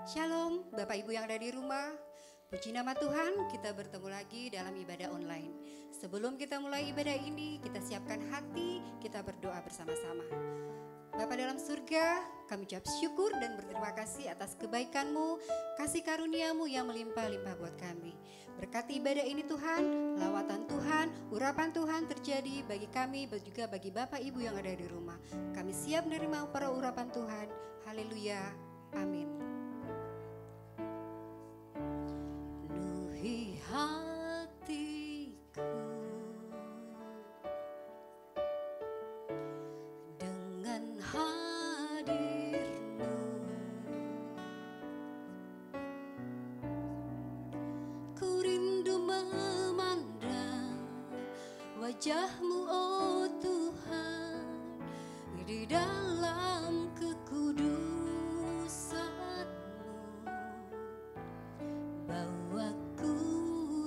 Shalom Bapak Ibu yang ada di rumah. Puji nama Tuhan, kita bertemu lagi dalam ibadah online. Sebelum kita mulai ibadah ini, kita siapkan hati, kita berdoa bersama-sama. Bapa dalam surga, kami ucap syukur dan berterima kasih atas kebaikan-Mu, kasih karunia-Mu yang melimpah-limpah buat kami. Berkati ibadah ini Tuhan, lawatan Tuhan, urapan Tuhan terjadi bagi kami, juga bagi Bapak Ibu yang ada di rumah. Kami siap menerima para urapan Tuhan. Haleluya, amin. Penuhi hatiku dengan hadir-Mu, ku rindu memandang wajah-Mu, oh Tuhan, di dalam kekudusan-Mu. Bawaku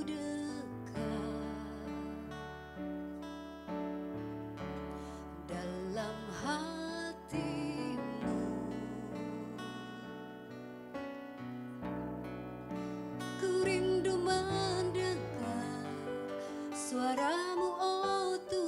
dekat dalam hati-Mu, ku rindu mendengar suara-Mu, oh Tuhan.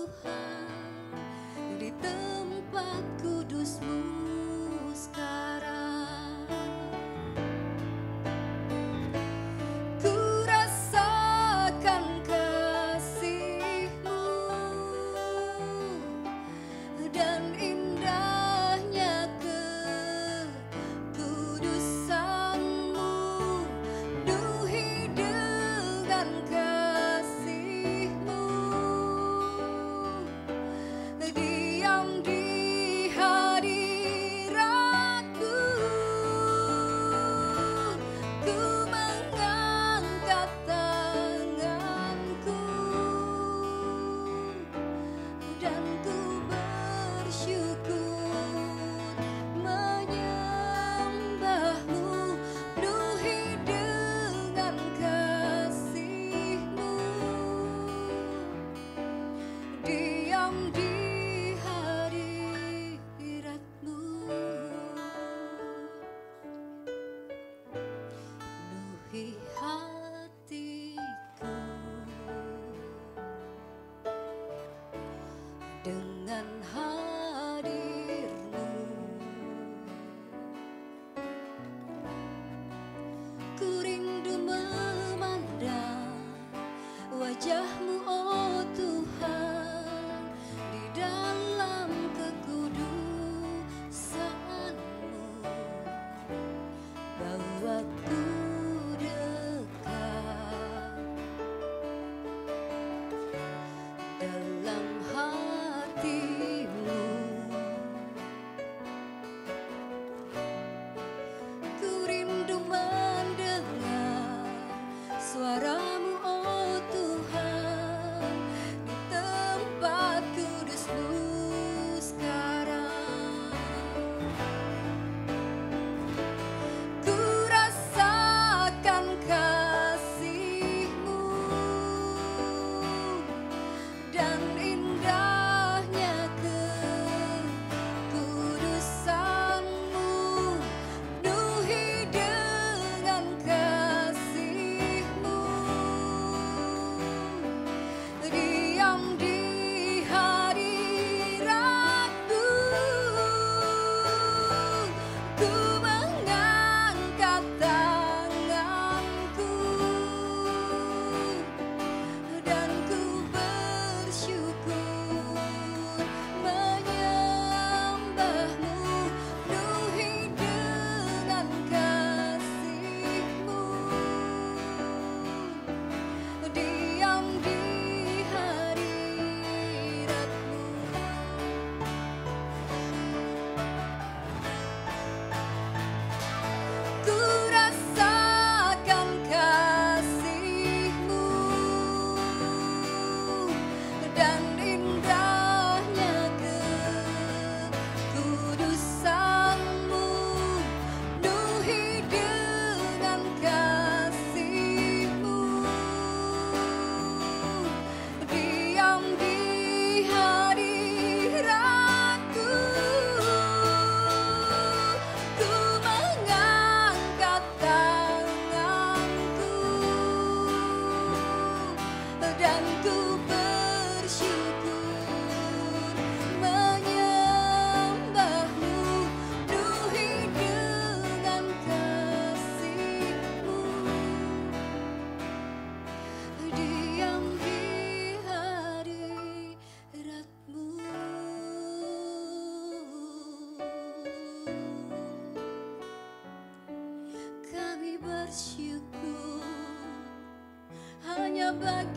Bapak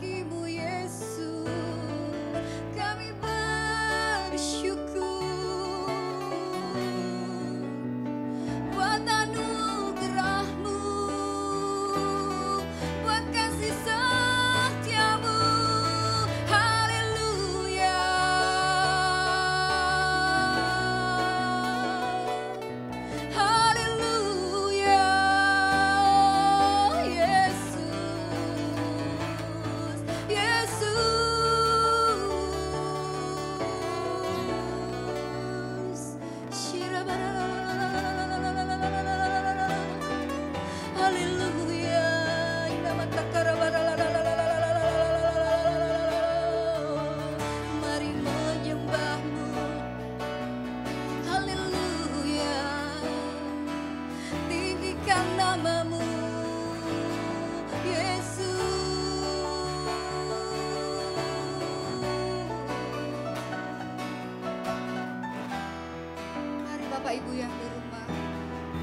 Ibu yang di rumah,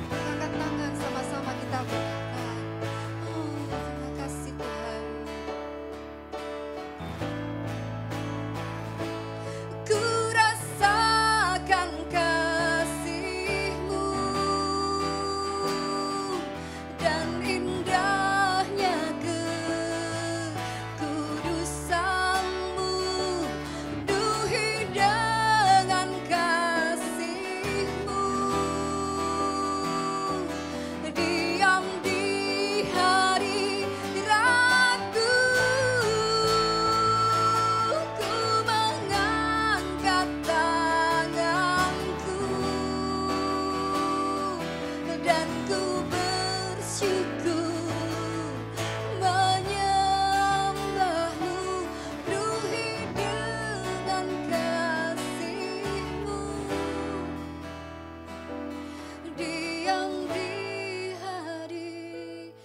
angkat tangan sama-sama kita berkata, oh terima kasih Tuhan. Ku rasakan kasih-Mu dan indahnya kekudusan-Mu, duhi dengan kasih-Mu, diam di hadirat-Ku. Ku mengangkat tanganku dan ku bersyukur menyembah-Mu, duhi dengan kasih-Mu, diam di hadirat-Mu.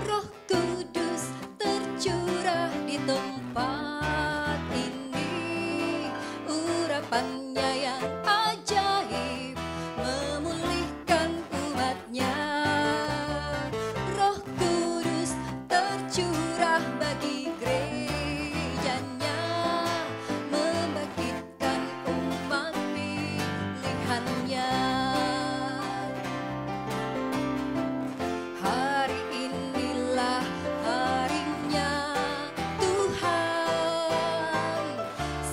Roh Kudus tercurah di tempat ini, urapannya yang ajaib memulihkan umatnya. Roh Kudus tercurah bagi gerejanya, membangkitkan umat pilihannya. Hari inilah harinya Tuhan,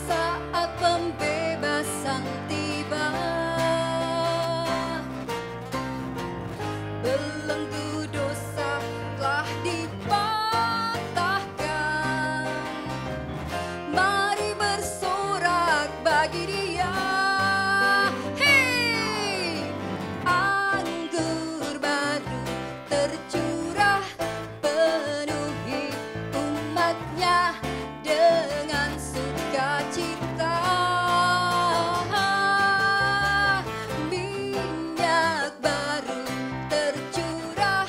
saat pembebasan tiba. Belenggu dosa telah dipatahkan, mari bersorak bagi Dia. Hei, anggur baru tercurah, penuhi umatnya dengan sukacita. Minyak baru tercurah,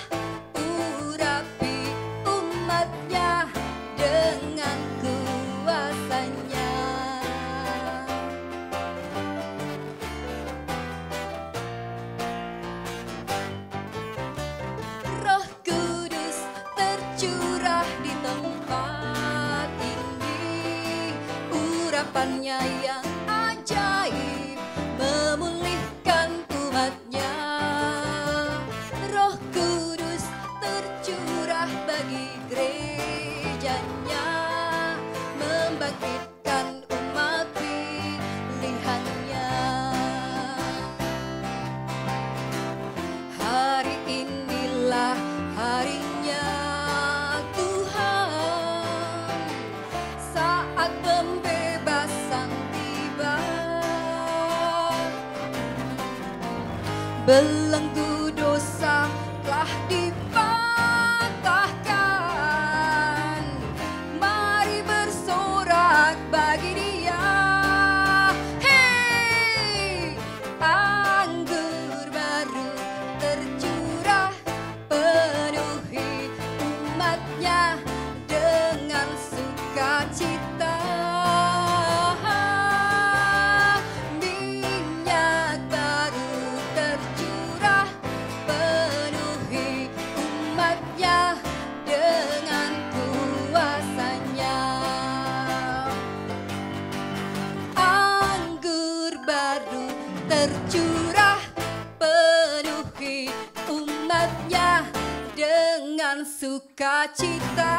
urapi umatnya dengan kuasanya. Roh Kudus tercurah di tempat ini, urapannya yang ajaib memulihkan umatnya. Roh Kudus tercurah bagi gerejanya, membangkitkan umat pilihannya. Hari inilah harinya Tuhan, saat pembebasan tiba. Belenggu dosa telah dipatahkan, mari bersorak bagi dengan sukacita.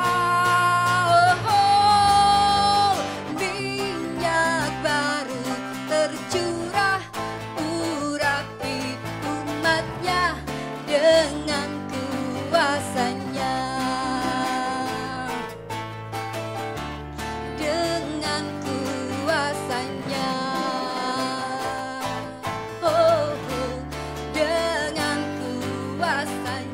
Oh, oh, minyak baru tercurah, urapi umatnya dengan kuasanya, dengan kuasanya. Oh, oh, dengan kuasanya.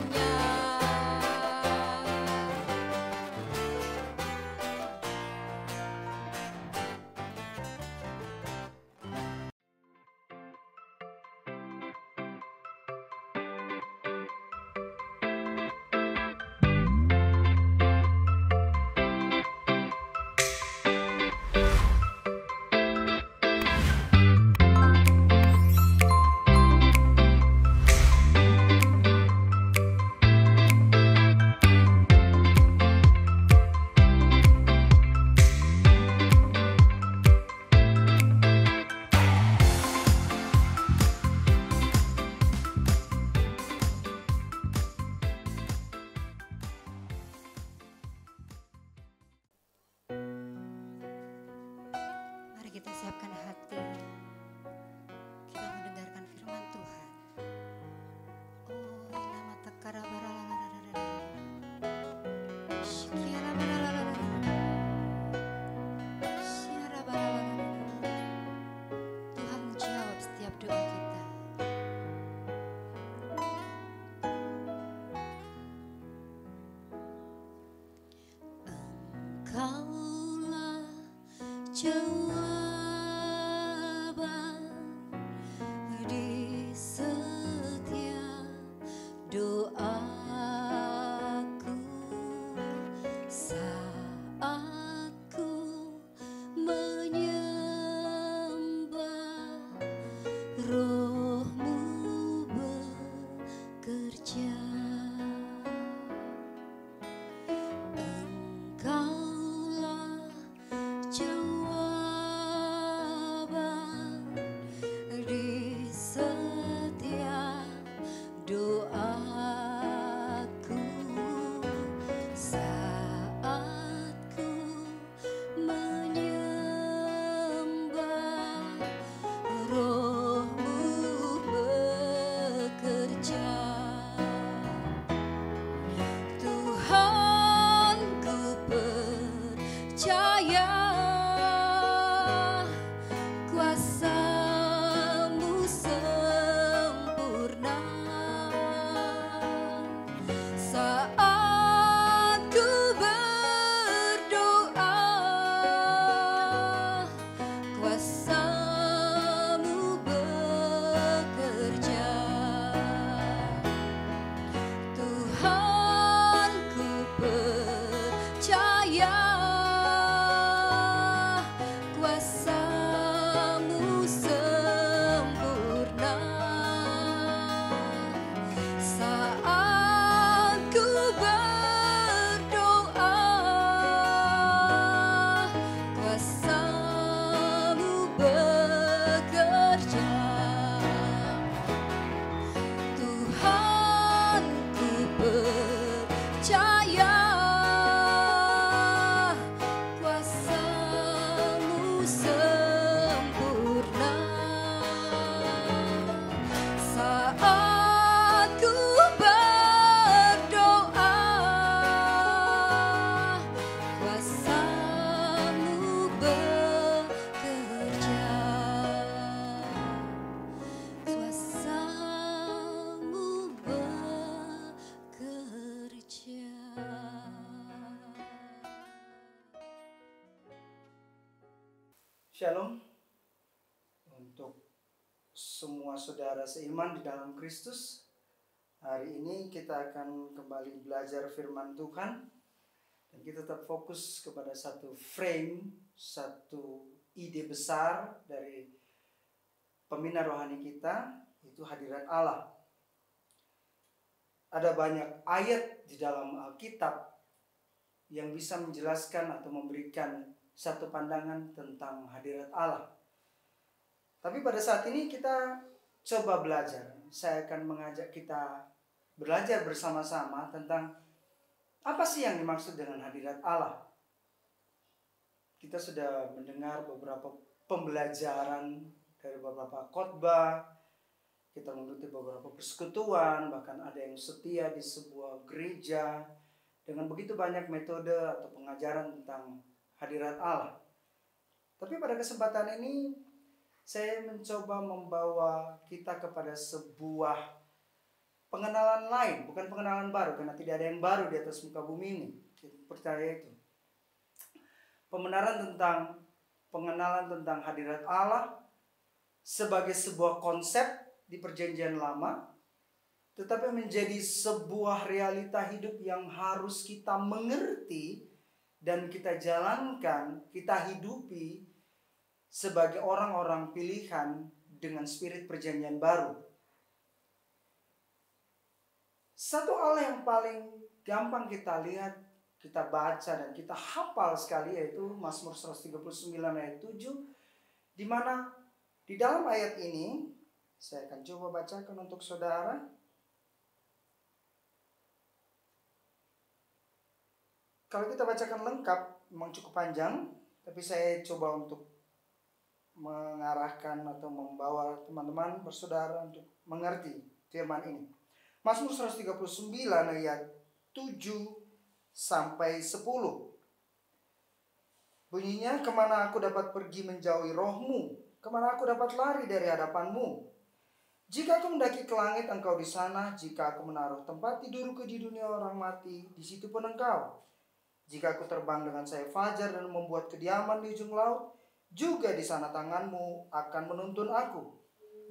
Mari kita siapkan hati, kita mendengarkan firman Tuhan. Oh, nama tekara Tuhan menjawab setiap doa kita. Engkaulah jawaban di setiap doaku saat ku menyembah, Roh-Mu bekerja. Engkaulah jawaban di setiap doaku saat ku menyembah, Roh-Mu bekerja. Tuhan, ku percaya kuasa-Mu sempurna saat ku berdoa, kuasa-Mu bekerja. Tuhan, ku percaya kuasa-Mu sempurna saat ku berdoa, kuasa-Mu bekerja. Tuhan, ku percaya kuasa-Mu sempurna saat ku berdoa, kuasa-Mu bekerja, kuasa-Mu bekerja. Shalom untuk semua saudara seiman di dalam Kristus. Hari ini kita akan kembali belajar firman Tuhan, dan kita tetap fokus kepada satu frame, satu ide besar dari pembina rohani kita, itu hadirat Allah. Ada banyak ayat di dalam Alkitab yang bisa menjelaskan atau memberikan satu pandangan tentang hadirat Allah. Tapi pada saat ini kita coba belajar. Saya akan mengajak kita belajar bersama-sama tentang Apa sih yang dimaksud dengan hadirat Allah? Kita sudah mendengar beberapa pembelajaran dari beberapa khotbah, kita mengikuti beberapa persekutuan, bahkan ada yang setia di sebuah gereja dengan begitu banyak metode atau pengajaran tentang hadirat Allah. Tapi pada kesempatan ini saya mencoba membawa kita kepada sebuah pengenalan lain, bukan pengenalan baru, karena tidak ada yang baru di atas muka bumi ini. Kita percaya itu. Pengenalan tentang hadirat Allah sebagai sebuah konsep di perjanjian lama, tetapi menjadi sebuah realita hidup yang harus kita mengerti dan kita jalankan, kita hidupi sebagai orang-orang pilihan dengan spirit perjanjian baru. Satu hal yang paling gampang kita lihat, kita baca dan kita hafal sekali, yaitu Mazmur 139 ayat 7, di mana di dalam ayat ini saya akan coba bacakan untuk saudara. Kalau kita bacakan lengkap memang cukup panjang, tapi saya coba untuk mengarahkan atau membawa teman-teman bersaudara untuk mengerti firman ini. Mazmur 139 ayat 7 sampai 10. Bunyinya, kemana aku dapat pergi menjauhi rohmu? Kemana aku dapat lari dari hadapanmu? Jika aku mendaki ke langit, engkau di sana. Jika aku menaruh tempat tidurku di dunia orang mati, di situ pun engkau. Jika aku terbang dengan sayap fajar dan membuat kediaman di ujung laut, juga di sana tanganmu akan menuntun aku,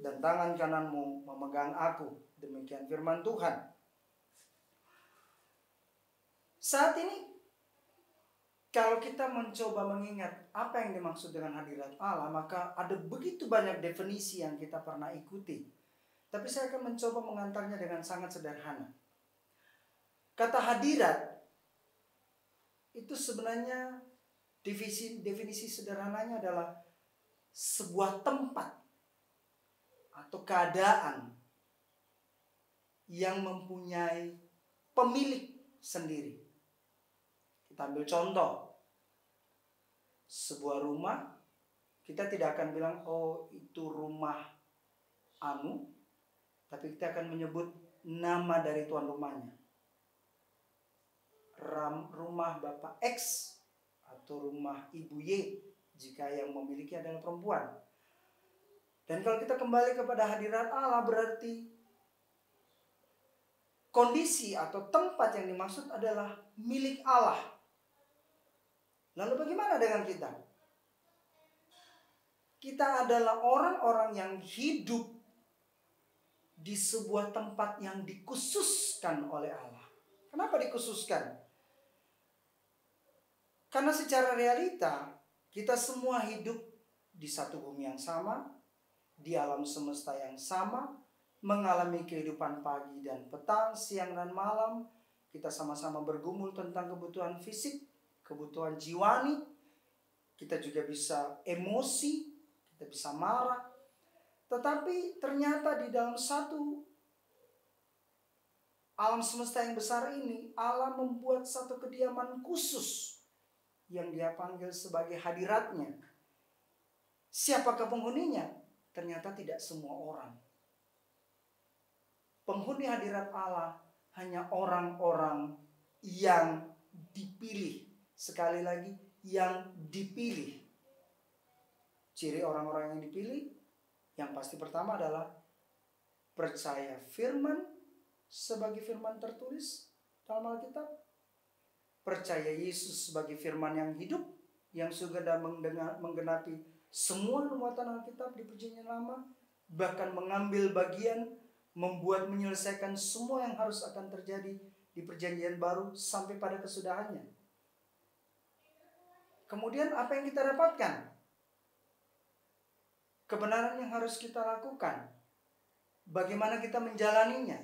dan tangan kananmu memegang aku. Demikian firman Tuhan. Saat ini, kalau kita mencoba mengingat apa yang dimaksud dengan hadirat Allah, maka ada begitu banyak definisi yang kita pernah ikuti. Tapi saya akan mencoba mengantarnya dengan sangat sederhana. Kata hadirat itu sebenarnya definisi sederhananya adalah sebuah tempat atau keadaan yang mempunyai pemilik sendiri. Kita ambil contoh, sebuah rumah, kita tidak akan bilang, oh itu rumah anu, tapi kita akan menyebut nama dari tuan rumahnya. Rumah Bapak X atau rumah Ibu Y, jika yang memiliki adalah perempuan. Dan kalau kita kembali kepada hadirat Allah, berarti kondisi atau tempat yang dimaksud adalah milik Allah. Lalu bagaimana dengan kita? Kita adalah orang-orang yang hidup di sebuah tempat yang dikhususkan oleh Allah. Kenapa dikhususkan? Karena secara realita kita semua hidup di satu bumi yang sama, di alam semesta yang sama, mengalami kehidupan pagi dan petang, siang dan malam. Kita sama-sama bergumul tentang kebutuhan fisik, kebutuhan jiwani. Kita juga bisa emosi, kita bisa marah. Tetapi ternyata di dalam satu alam semesta yang besar ini, Allah membuat satu kediaman khusus yang Dia panggil sebagai hadiratnya. Siapakah penghuninya? Ternyata tidak semua orang. Penghuni hadirat Allah hanya orang-orang yang dipilih. Sekali lagi, yang dipilih. Ciri orang-orang yang dipilih, yang pasti pertama adalah percaya firman sebagai firman tertulis dalam Alkitab, percaya Yesus sebagai firman yang hidup, yang sudah menggenapi semua muatan Alkitab di Perjanjian Lama, bahkan mengambil bagian, membuat menyelesaikan semua yang harus akan terjadi di Perjanjian Baru sampai pada kesudahannya. Kemudian apa yang kita dapatkan? Kebenaran yang harus kita lakukan. Bagaimana kita menjalaninya?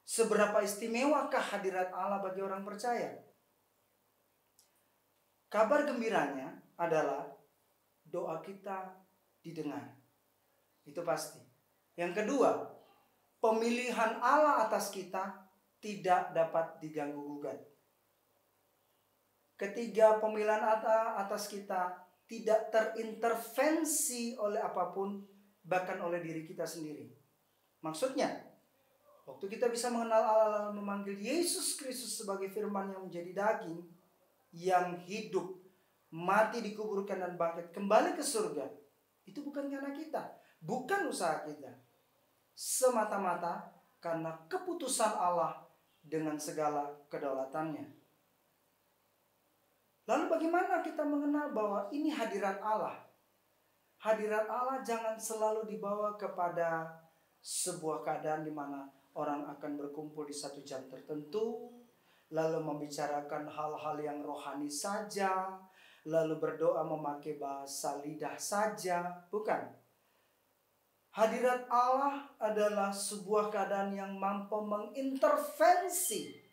Seberapa istimewakah hadirat Allah bagi orang percaya? Kabar gembiranya adalah doa kita didengar. Itu pasti. Yang kedua, pemilihan Allah atas kita tidak dapat diganggu-gugat. Ketiga, pemilihan atas kita tidak terintervensi oleh apapun, bahkan oleh diri kita sendiri. Maksudnya, waktu kita bisa mengenal Allah, memanggil Yesus Kristus sebagai firman yang menjadi daging, yang hidup, mati, dikuburkan, dan bangkit kembali ke surga, itu bukan karena kita, bukan usaha kita, semata-mata karena keputusan Allah dengan segala kedaulatannya. Lalu bagaimana kita mengenal bahwa ini hadirat Allah? Hadirat Allah jangan selalu dibawa kepada sebuah keadaan di mana orang akan berkumpul di satu jam tertentu, lalu membicarakan hal-hal yang rohani saja, lalu berdoa memakai bahasa lidah saja. Bukan. Hadirat Allah adalah sebuah keadaan yang mampu mengintervensi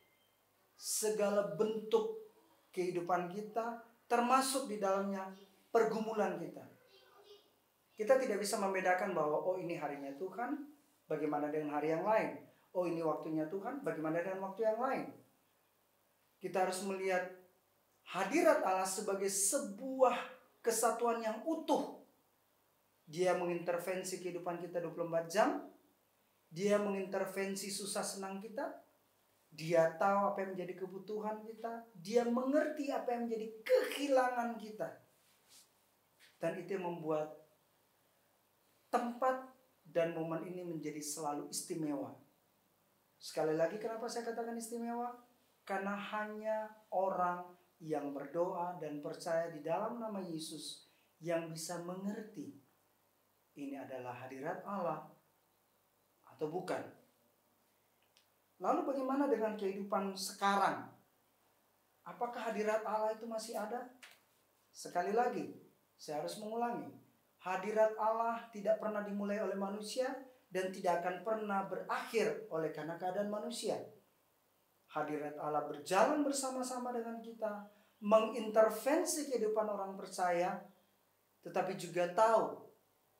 segala bentuk kehidupan kita, termasuk di dalamnya pergumulan kita. Kita tidak bisa membedakan bahwa oh ini harinya Tuhan, bagaimana dengan hari yang lain. Oh ini waktunya Tuhan, bagaimana dengan waktu yang lain. Kita harus melihat hadirat Allah sebagai sebuah kesatuan yang utuh. Dia mengintervensi kehidupan kita 24 jam. Dia mengintervensi susah senang kita. Dia tahu apa yang menjadi kebutuhan kita. Dia mengerti apa yang menjadi kehilangan kita. Dan itu yang membuat tempat dan momen ini menjadi selalu istimewa. Sekali lagi, kenapa saya katakan istimewa? Karena hanya orang yang berdoa dan percaya di dalam nama Yesus yang bisa mengerti ini adalah hadirat Allah atau bukan. Lalu bagaimana dengan kehidupan sekarang? Apakah hadirat Allah itu masih ada? Sekali lagi, saya harus mengulangi. Hadirat Allah tidak pernah dimulai oleh manusia dan tidak akan pernah berakhir oleh karena keadaan manusia. Hadirat Allah berjalan bersama-sama dengan kita, mengintervensi kehidupan orang percaya, tetapi juga tahu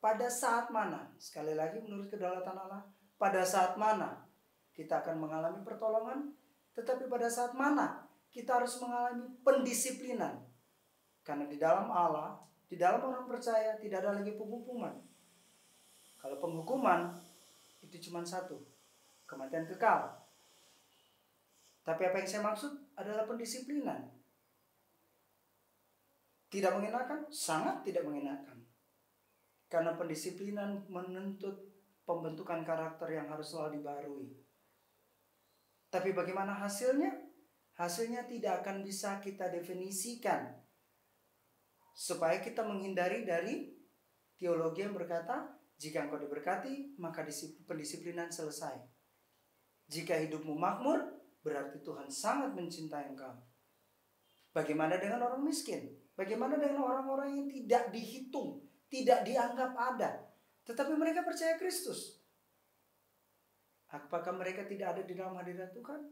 pada saat mana, sekali lagi menurut kedaulatan Allah, pada saat mana kita akan mengalami pertolongan, tetapi pada saat mana kita harus mengalami pendisiplinan. Karena di dalam Allah, di dalam orang percaya tidak ada lagi penghukuman. Kalau penghukuman itu cuma satu, kematian kekal. Tapi apa yang saya maksud adalah pendisiplinan. Tidak mengenakan? Sangat tidak mengenakan. Karena pendisiplinan menuntut pembentukan karakter yang harus selalu dibarui. Tapi bagaimana hasilnya? Hasilnya tidak akan bisa kita definisikan. Supaya kita menghindari dari teologi yang berkata, jika engkau diberkati, maka pendisiplinan selesai. Jika hidupmu makmur, berarti Tuhan sangat mencintai engkau. Bagaimana dengan orang miskin? Bagaimana dengan orang-orang yang tidak dihitung, tidak dianggap ada, tetapi mereka percaya Kristus? Apakah mereka tidak ada di dalam hadirat Tuhan?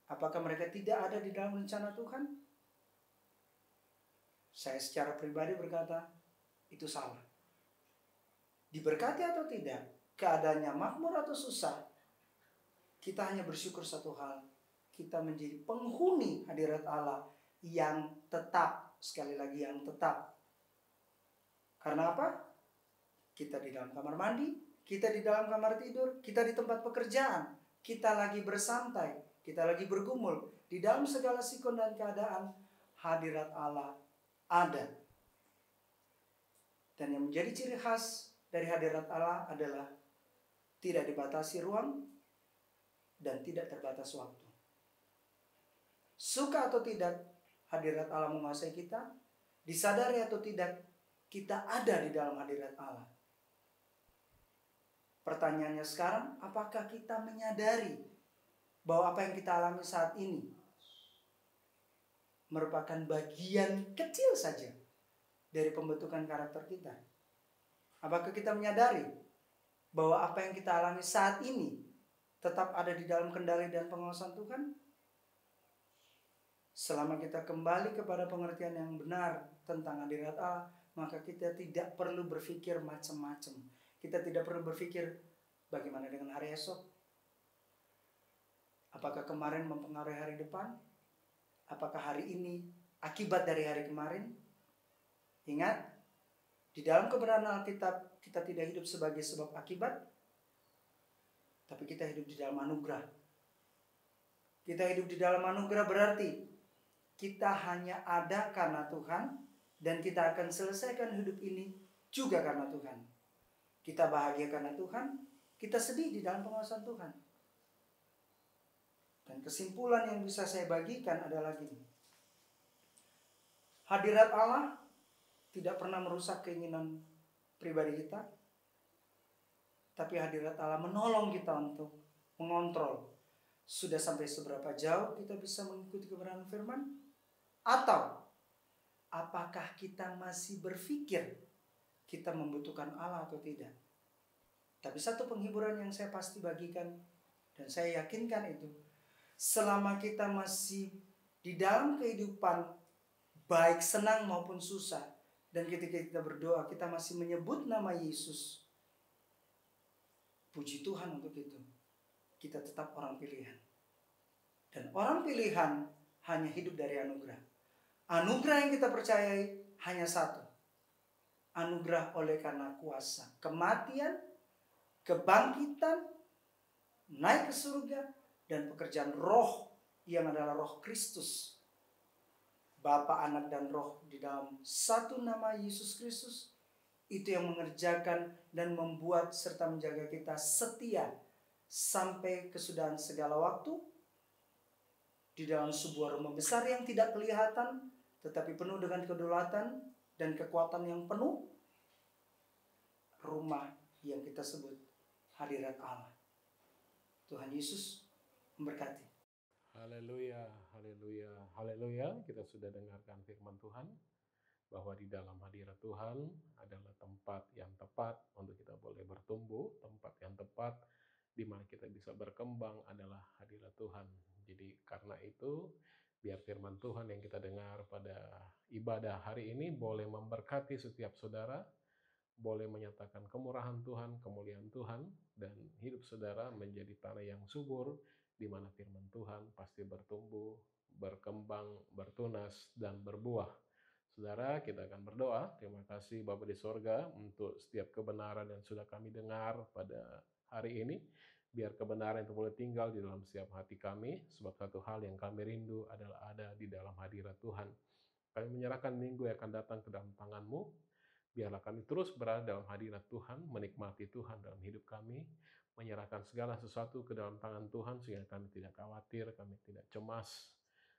Apakah mereka tidak ada di dalam rencana Tuhan? Saya secara pribadi berkata, itu salah. Diberkati atau tidak, keadaannya makmur atau susah, kita hanya bersyukur satu hal. Kita menjadi penghuni hadirat Allah yang tetap. Sekali lagi, yang tetap. Karena apa? Kita di dalam kamar mandi, kita di dalam kamar tidur, kita di tempat pekerjaan, kita lagi bersantai, kita lagi bergumul. Di dalam segala sikon dan keadaan, hadirat Allah ada. Dan yang menjadi ciri khas dari hadirat Allah adalah tidak dibatasi ruang dan tidak terbatas waktu. Suka atau tidak, hadirat Allah menguasai kita. Disadari atau tidak, kita ada di dalam hadirat Allah. Pertanyaannya sekarang, apakah kita menyadari bahwa apa yang kita alami saat ini merupakan bagian kecil saja dari pembentukan karakter kita? Apakah kita menyadari bahwa apa yang kita alami saat ini tetap ada di dalam kendali dan pengawasan Tuhan? Selama kita kembali kepada pengertian yang benar tentang hadirat Allah, maka kita tidak perlu berpikir macam-macam. Kita tidak perlu berpikir bagaimana dengan hari esok. Apakah kemarin mempengaruhi hari depan? Apakah hari ini akibat dari hari kemarin? Ingat, di dalam kebenaran Alkitab kita tidak hidup sebagai sebab akibat, tapi kita hidup di dalam anugerah. Kita hidup di dalam anugerah berarti kita hanya ada karena Tuhan, dan kita akan selesaikan hidup ini juga karena Tuhan. Kita bahagia karena Tuhan, kita sedih di dalam penguasaan Tuhan. Dan kesimpulan yang bisa saya bagikan adalah gini. Hadirat Allah tidak pernah merusak keinginan pribadi kita, tapi hadirat Allah menolong kita untuk mengontrol sudah sampai seberapa jauh kita bisa mengikuti kebenaran firman, atau apakah kita masih berpikir kita membutuhkan Allah atau tidak. Tapi satu penghiburan yang saya pasti bagikan dan saya yakinkan itu, selama kita masih di dalam kehidupan baik senang maupun susah, dan ketika kita berdoa kita masih menyebut nama Yesus, puji Tuhan untuk itu. Kita tetap orang pilihan. Dan orang pilihan hanya hidup dari anugerah. Anugerah yang kita percayai hanya satu. Anugerah oleh karena kuasa kematian, kebangkitan, naik ke surga, dan pekerjaan roh yang adalah roh Kristus. Bapa, Anak, dan Roh di dalam satu nama Yesus Kristus. Itu yang mengerjakan dan membuat serta menjaga kita setia sampai kesudahan segala waktu di dalam sebuah rumah besar yang tidak kelihatan, tetapi penuh dengan kedaulatan dan kekuatan yang penuh. Rumah yang kita sebut hadirat Allah. Tuhan Yesus memberkati. Haleluya, haleluya, haleluya. Kita sudah dengarkan firman Tuhan bahwa di dalam hadirat Tuhan adalah tempat yang tepat untuk kita boleh bertumbuh, tempat yang tepat di mana kita bisa berkembang adalah hadirat Tuhan. Jadi karena itu biar firman Tuhan yang kita dengar pada ibadah hari ini boleh memberkati setiap saudara, boleh menyatakan kemurahan Tuhan, kemuliaan Tuhan, dan hidup saudara menjadi tanah yang subur, di mana firman Tuhan pasti bertumbuh, berkembang, bertunas, dan berbuah. Saudara, kita akan berdoa. Terima kasih Bapa di sorga untuk setiap kebenaran yang sudah kami dengar pada hari ini. Biar kebenaran itu boleh tinggal di dalam setiap hati kami, sebab satu hal yang kami rindu adalah ada di dalam hadirat Tuhan. Kami menyerahkan minggu yang akan datang ke dalam tangan-Mu. Biarlah kami terus berada dalam hadirat Tuhan, menikmati Tuhan dalam hidup kami, menyerahkan segala sesuatu ke dalam tangan Tuhan sehingga kami tidak khawatir, kami tidak cemas,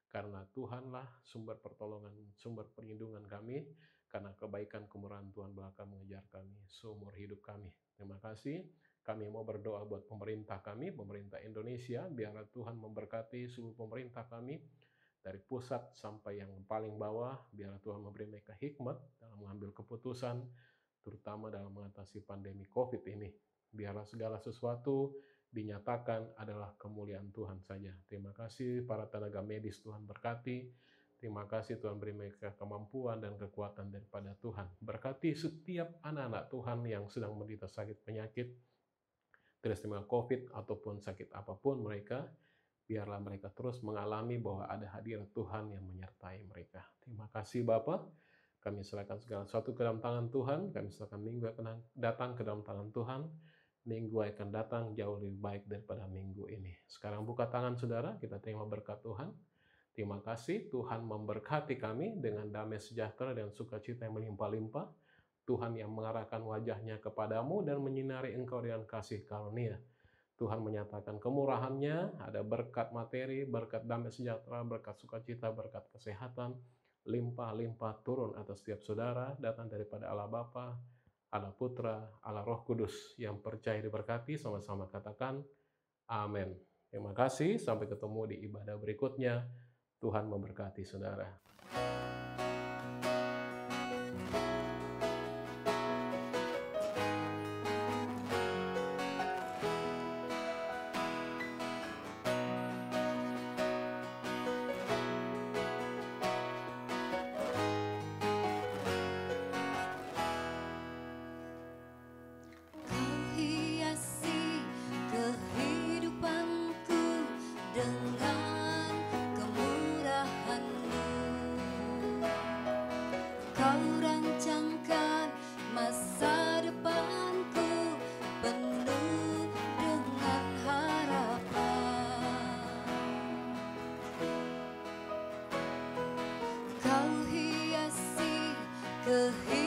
karena Tuhanlah sumber pertolongan, sumber perlindungan kami, karena kebaikan kemurahan Tuhan bakal mengejar kami seumur hidup kami. Terima kasih. Kami mau berdoa buat pemerintah kami, pemerintah Indonesia, biarlah Tuhan memberkati seluruh pemerintah kami, dari pusat sampai yang paling bawah, biarlah Tuhan memberi mereka hikmat dalam mengambil keputusan, terutama dalam mengatasi pandemi COVID ini. Biarlah segala sesuatu dinyatakan adalah kemuliaan Tuhan saja. Terima kasih para tenaga medis, Tuhan berkati. Terima kasih Tuhan beri mereka kemampuan dan kekuatan daripada Tuhan. Berkati setiap anak-anak Tuhan yang sedang menderita sakit penyakit, tristima COVID ataupun sakit apapun mereka, biarlah mereka terus mengalami bahwa ada hadirat Tuhan yang menyertai mereka. Terima kasih Bapa. Kami serahkan segala sesuatu ke dalam tangan Tuhan. Kami serahkan minggu yang akan datang ke dalam tangan Tuhan. Minggu yang akan datang jauh lebih baik daripada minggu ini. Sekarang buka tangan saudara, kita terima berkat Tuhan. Terima kasih Tuhan memberkati kami dengan damai sejahtera dan sukacita yang melimpah-limpah. Tuhan yang mengarahkan wajahnya kepadamu dan menyinari engkau dengan kasih karunia. Tuhan menyatakan kemurahannya, ada berkat materi, berkat damai sejahtera, berkat sukacita, berkat kesehatan, limpah-limpah turun atas setiap saudara, datang daripada Allah Bapa, Allah Putra, Allah Roh Kudus, yang percaya diberkati, sama-sama katakan amin. Terima kasih, sampai ketemu di ibadah berikutnya. Tuhan memberkati saudara. Dengan kemurahan-Mu. kehidupan